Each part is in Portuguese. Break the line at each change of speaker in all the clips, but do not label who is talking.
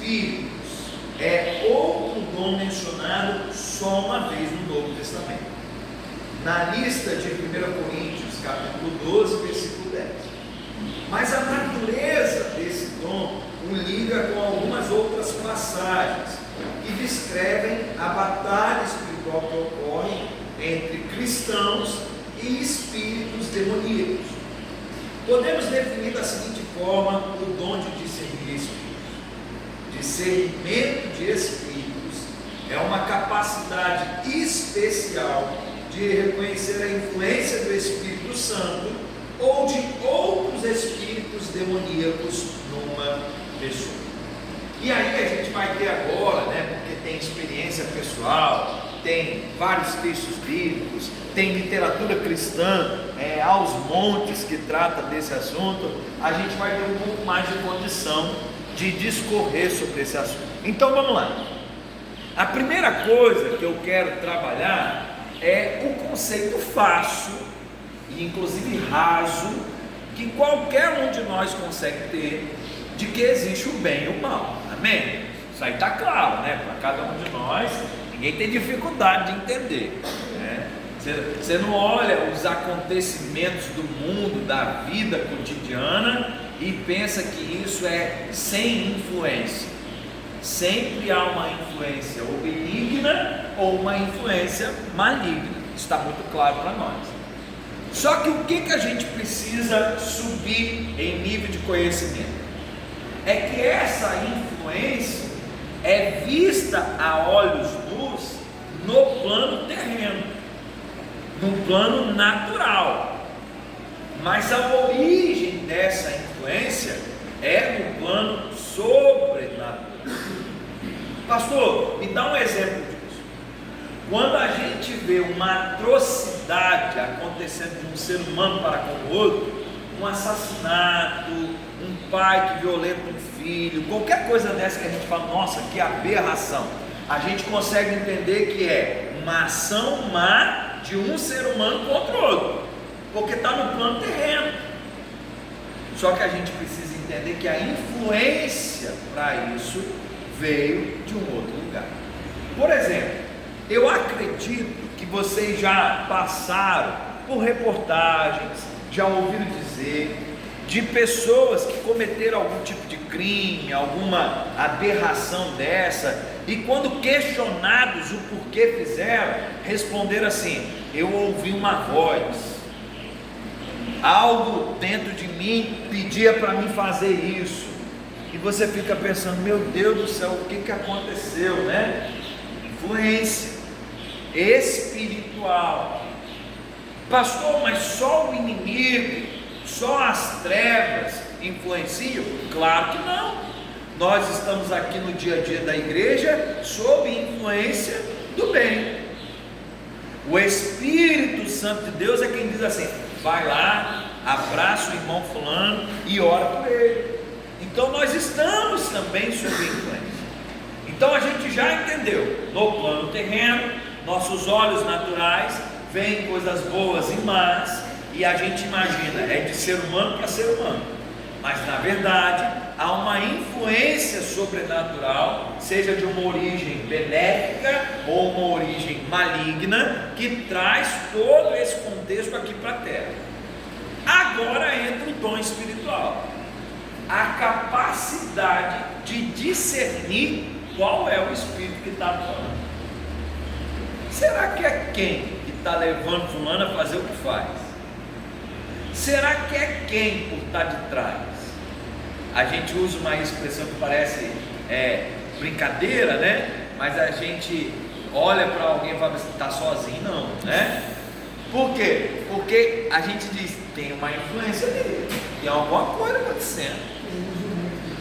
espíritos é outro dom mencionado só uma vez no Novo Testamento, na lista de 1 Coríntios, capítulo 12, versículo 10. Mas a natureza desse dom o liga com algumas outras passagens que descrevem a batalha espiritual que ocorre entre cristãos e espíritos demoníacos. Podemos definir da seguinte forma o dom de discernir espíritos: discernimento de espíritos é uma capacidade especial de reconhecer a influência do Espírito Santo ou de outros espíritos demoníacos numa pessoa. E aí a gente vai ter agora, porque tem experiência pessoal, tem vários textos bíblicos, tem literatura cristã aos montes que trata desse assunto, a gente vai ter um pouco mais de condição de discorrer sobre esse assunto. Então vamos lá. A primeira coisa que eu quero trabalhar é o conceito fácil e inclusive raso que qualquer um de nós consegue ter de que existe o bem e o mal. Amém? Isso aí está claro, para cada um de nós. Ninguém tem dificuldade de entender, Você não olha os acontecimentos do mundo, da vida cotidiana e pensa que isso é sem influência. Sempre há uma influência ou benigna ou uma influência maligna. Está muito claro para nós. Só que o que a gente precisa subir em nível de conhecimento? É que essa influência é vista a olhos nus no plano terreno, no plano natural, mas a origem dessa influência é no plano sobrenatural. Pastor, me dá um exemplo disso. Quando a gente vê uma atrocidade acontecendo de um ser humano para com o outro, um assassinato, um pai que violenta um filho, qualquer coisa dessa que a gente fala, nossa, que aberração, a gente consegue entender que é uma ação má de um ser humano contra o outro, porque está no plano terreno. Só que a gente precisa entender que a influência para isso veio de um outro lugar. Por exemplo, eu acredito que vocês já passaram por reportagens, já ouviram dizer de pessoas que cometeram algum tipo de crime, alguma aberração dessa, e quando questionados o porquê fizeram, responderam assim: eu ouvi uma voz, algo dentro de mim pedia para mim fazer isso. E você fica pensando, meu Deus do céu, o que aconteceu, Influência espiritual. Pastor, mas só o inimigo, só as trevas influenciam? Claro que não. Nós estamos aqui no dia a dia da igreja sob influência do bem. O Espírito Santo de Deus é quem diz assim: vai lá, abraça o irmão fulano e ora por ele. Então nós estamos também sob influência. Então a gente já entendeu, no plano terreno, nossos olhos naturais veem coisas boas e más, e a gente imagina, é de ser humano para ser humano, mas na verdade há uma influência sobrenatural, seja de uma origem benéfica ou uma origem maligna, que traz todo esse contexto aqui para a terra. Agora entra o dom espiritual, a capacidade de discernir qual é o espírito que está falando. Será que é quem que está levando fulano a fazer o que faz? Será que é quem por estar de trás? A gente usa uma expressão que parece brincadeira, mas a gente olha para alguém e fala assim: está sozinho não, Por quê? Porque a gente diz, tem uma influência dele, tem alguma coisa acontecendo.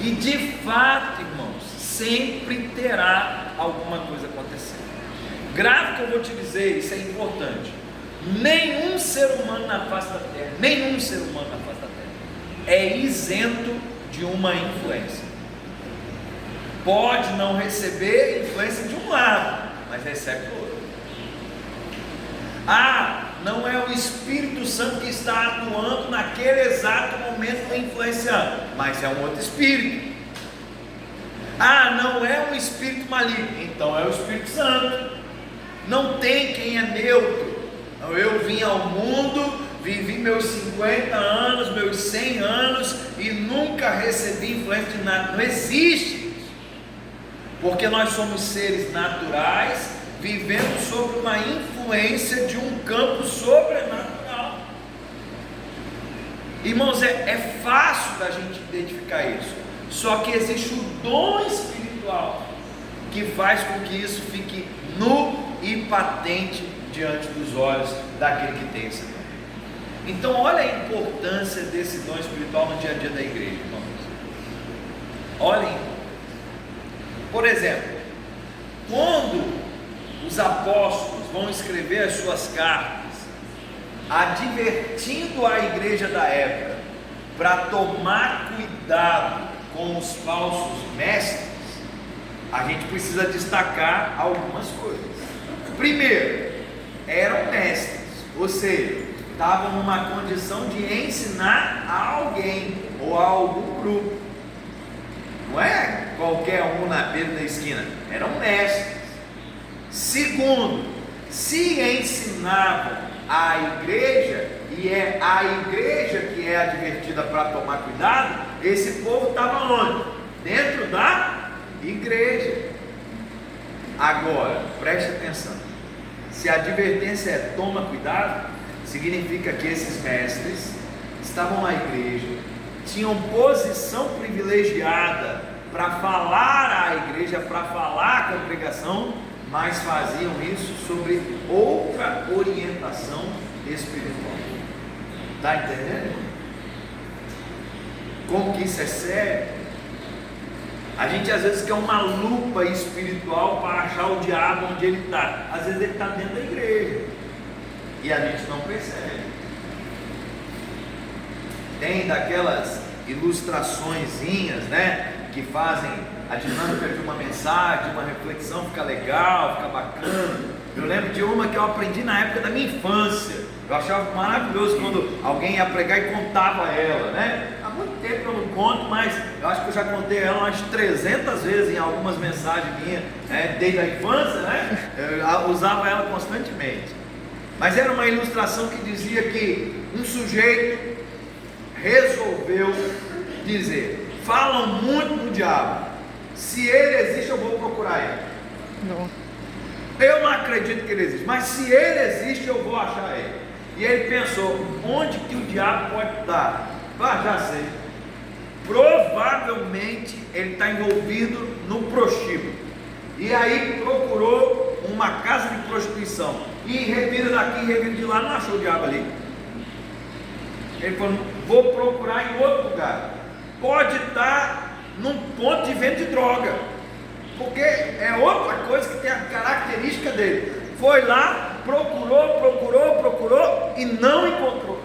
E de fato, irmãos, sempre terá alguma coisa acontecendo. Grave que eu vou te dizer, isso é importante. Nenhum ser humano na face da terra, é isento de uma influência. Pode não receber influência de um lado, mas recebe do outro. Não é o Espírito Santo que está atuando naquele exato momento influenciando, mas é um outro espírito. Ah, não é um espírito maligno, então é o Espírito Santo. Não tem quem é neutro. Então, eu vim ao mundo, vivi meus 50 anos, meus 100 anos e nunca recebi influência de nada. Não existe isso, porque nós somos seres naturais, vivendo sob uma influência de um campo sobrenatural. Irmãos, é fácil da gente identificar isso, só que existe o dom espiritual que faz com que isso fique nu e patente diante dos olhos daquele que tem esse dom. Então olha a importância desse dom espiritual no dia a dia da igreja, irmãos. Olhem, por exemplo, quando os apóstolos vão escrever as suas cartas, advertindo a igreja da época para tomar cuidado com os falsos mestres, a gente precisa destacar algumas coisas. Primeiro, eram mestres, ou seja, estavam numa condição de ensinar a alguém ou a algum grupo. Não é qualquer um na beira da esquina, eram mestres. Segundo, se ensinavam a igreja, e é a igreja que é advertida para tomar cuidado, esse povo estava onde? Dentro da igreja. Agora, preste atenção, se a advertência é toma cuidado, significa que esses mestres estavam na igreja, tinham posição privilegiada para falar à igreja, para falar à congregação, mas faziam isso sobre outra orientação espiritual. Está entendendo? Como que isso é sério? A gente às vezes quer uma lupa espiritual para achar o diabo onde ele está. Às vezes ele está dentro da igreja e a gente não percebe. Tem daquelas ilustraçõezinhas, né, que fazem a dinâmica de uma mensagem, uma reflexão, fica legal, fica bacana. Eu lembro de uma que eu aprendi na época da minha infância. Eu achava maravilhoso quando alguém ia pregar e contava ela, né? Há muito tempo eu não conto, mas eu acho que eu já contei ela umas 300 vezes em algumas mensagens minhas, desde a infância, né? Eu usava ela constantemente. Mas era uma ilustração que dizia que um sujeito resolveu dizer: falam muito do diabo, se ele existe eu vou procurar ele.
Não.
Eu não acredito que ele existe, mas se ele existe eu vou achar ele. E ele pensou: onde que o diabo pode estar? Já sei, provavelmente ele está envolvido no prostíbulo. E aí procurou uma casa de prostituição, e revira daqui, revira de lá, não achou o diabo ali. Ele falou: vou procurar em outro lugar, pode estar num ponto de venda de droga, porque é outra coisa que tem a característica dele. Foi lá, procurou e não encontrou.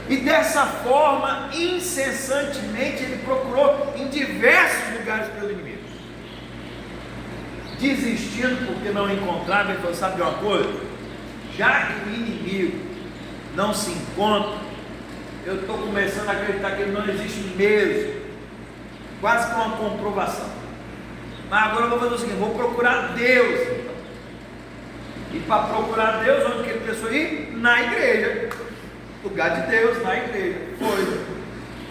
E dessa forma, incessantemente, ele procurou em diversos lugares pelo inimigo. Desistindo porque não encontrava, ele falou: sabe de uma coisa? Já que o inimigo não se encontra, eu estou começando a acreditar que ele não existe mesmo. Quase que uma comprovação. Mas agora eu vou fazer o seguinte: vou procurar Deus. Então. E para procurar Deus, onde que ele pensou ir? Na igreja. Lugar de Deus, na igreja. Foi.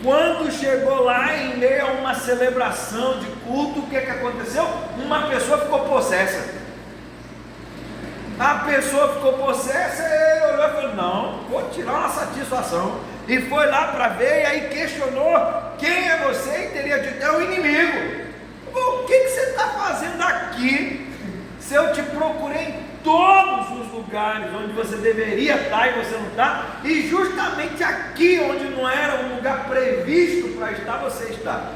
Quando chegou lá, em meio a uma celebração de culto, o que aconteceu? Uma pessoa ficou possessa. A pessoa ficou possessa, e ele olhou e falou: não, vou tirar uma satisfação. E foi lá para ver, e aí questionou: quem é você? E teria dito: é o inimigo. O que você está fazendo aqui? Se eu te procurei em todos os lugares onde você deveria estar e você não está, e justamente aqui onde não era um lugar previsto para estar, você está.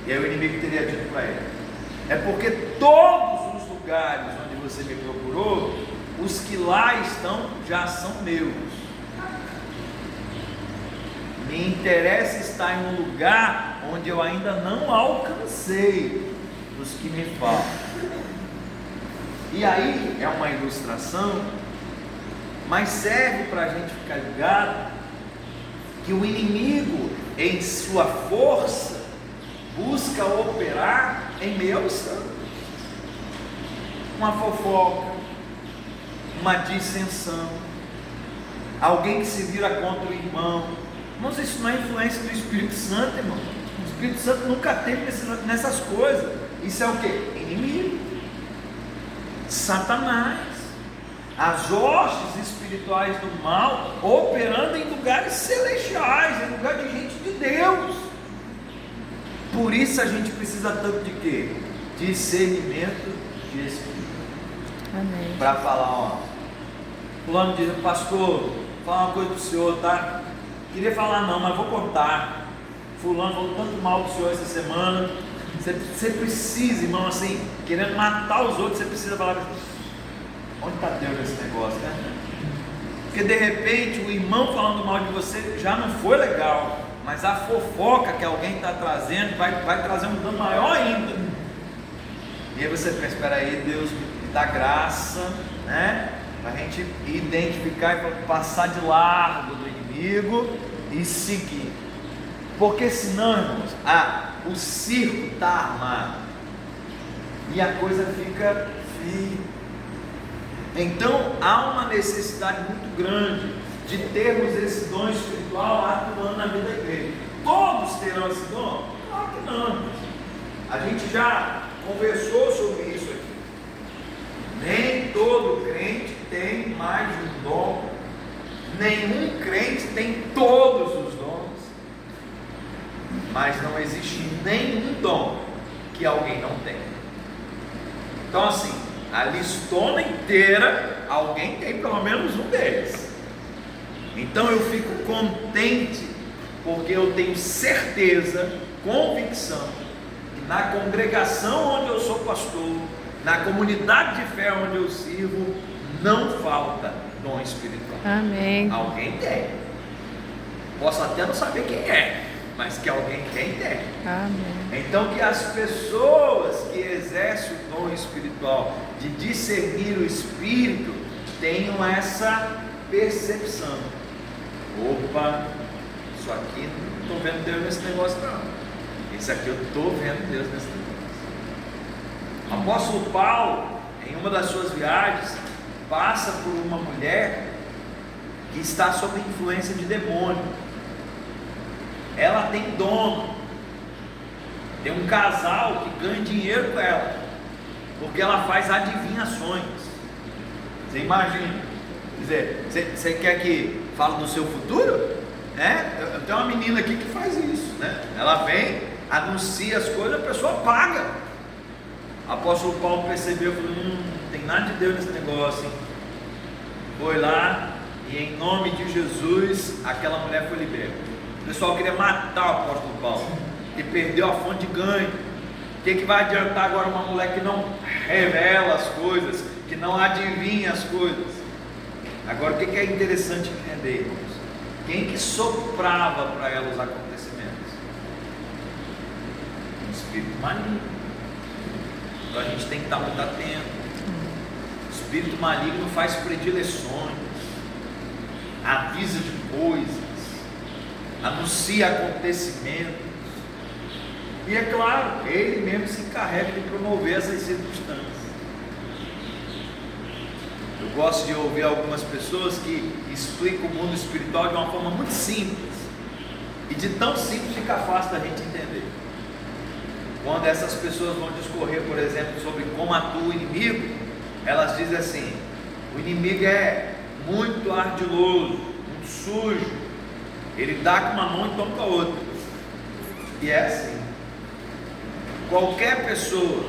E aí o inimigo teria dito para ele: é porque todos os lugares onde você me procurou, os que lá estão já são meus. Me interessa estar em um lugar onde eu ainda não alcancei os que me faltam. E aí é uma ilustração, mas serve para a gente ficar ligado que o inimigo, em sua força, busca operar em meio ao santo. Uma fofoca, uma dissensão, alguém que se vira contra o irmão. Irmãos, isso não é influência do Espírito Santo, irmão. O Espírito Santo nunca teve nessas coisas. Isso é o que? Inimigo, Satanás, as hostes espirituais do mal operando em lugares celestiais, em lugar de gente de Deus. Por isso a gente precisa tanto de quê? Discernimento de Espírito.
Amém.
Para falar, ó, fulano diz, pastor, vou falar uma coisa para o senhor, tá? Queria falar não, mas vou contar. Fulano falou tanto mal do senhor essa semana. Você precisa, irmão, assim, querendo matar os outros, você precisa falar, onde está Deus nesse negócio, né? Porque de repente o irmão falando mal de você já não foi legal, mas a fofoca que alguém está trazendo vai trazer um dano maior ainda. E aí você pensa, espera aí, Deus me dá graça, né? Para a gente identificar e passar de largo do inimigo e seguir. Porque senão, irmãos, o circo está armado e a coisa fica firme. Então há uma necessidade muito grande de termos esse dom espiritual atuando na vida da igreja. Todos terão esse dom? Claro que não. A gente já conversou sobre isso aqui. Nem todo crente tem mais de um dom. Nenhum crente tem todos os dons. Mas não existe nenhum dom que alguém não tem. Então assim, a listona inteira, alguém tem pelo menos um deles. Então eu fico contente, porque eu tenho certeza, convicção, que na congregação onde eu sou pastor, na comunidade de fé onde eu sirvo, não falta dom espiritual.
Amém.
Alguém tem. Posso até não saber quem é, mas que alguém tem.
Amém.
Então que as pessoas que exercem o dom espiritual de discernir o Espírito tenham essa percepção. Opa, isso aqui não estou vendo Deus nesse negócio não. Isso aqui eu estou vendo Deus nesse negócio. O apóstolo Paulo, em uma das suas viagens, passa por uma mulher que está sob influência de demônio. Ela tem dono. Tem um casal que ganha dinheiro com ela, porque ela faz adivinhações. Você imagina? Quer dizer, você quer que fale do seu futuro? Eu tenho uma menina aqui que faz isso, né? Ela vem, anuncia as coisas, a pessoa paga. O apóstolo Paulo percebeu, falou, não tem nada de Deus nesse negócio, hein? Foi lá e em nome de Jesus aquela mulher foi liberta. O pessoal queria matar o apóstolo Paulo, que perdeu a fonte de ganho. O que vai adiantar agora uma mulher que não revela as coisas, que não adivinha as coisas? Agora o que é interessante entender, irmãos? Quem que soprava para ela os acontecimentos? Um espírito maligno. Então a gente tem que estar muito atento. O espírito maligno faz predileções, avisa de coisas, anuncia acontecimentos. E é claro, ele mesmo se encarrega de promover essas circunstâncias. Eu gosto de ouvir algumas pessoas que explicam o mundo espiritual de uma forma muito simples. E de tão simples fica fácil da gente entender. Quando essas pessoas vão discorrer, por exemplo, sobre como atua o inimigo, elas dizem assim: o inimigo é muito ardiloso, muito sujo. Ele dá com uma mão e toma com a outra. E é assim. Qualquer pessoa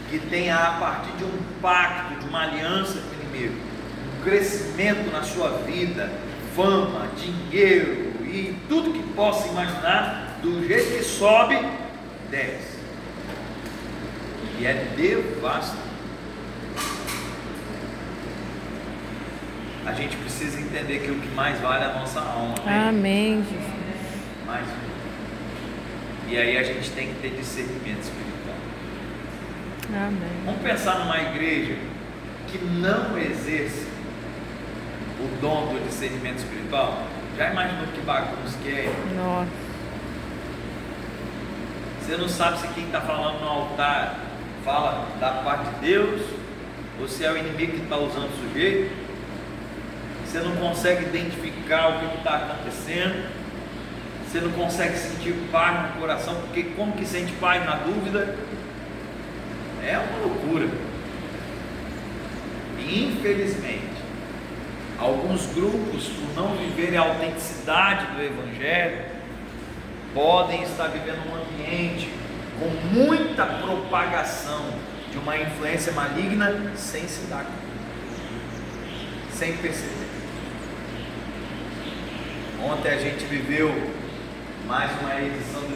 que tenha, a partir de um pacto, de uma aliança com o inimigo, um crescimento na sua vida, fama, dinheiro e tudo que possa imaginar, do jeito que sobe, desce. E é devastador. A gente precisa entender que o que mais vale é a nossa alma.
Amém, Jesus.
Mais e aí a gente tem que ter discernimento espiritual.
Amém.
Vamos pensar numa igreja que não exerce o dom do discernimento espiritual. Já imaginou que bagunça que é?
Nossa.
Você não sabe se quem está falando no altar fala da parte de Deus, ou se é o inimigo que está usando o sujeito. Você não consegue identificar o que está acontecendo. Você não consegue sentir paz no coração, porque como que sente paz na dúvida? É uma loucura. Infelizmente, alguns grupos, por não viverem a autenticidade do Evangelho, podem estar vivendo um ambiente com muita propagação de uma influência maligna sem se dar conta, sem perceber. Ontem a gente viveu mais uma edição do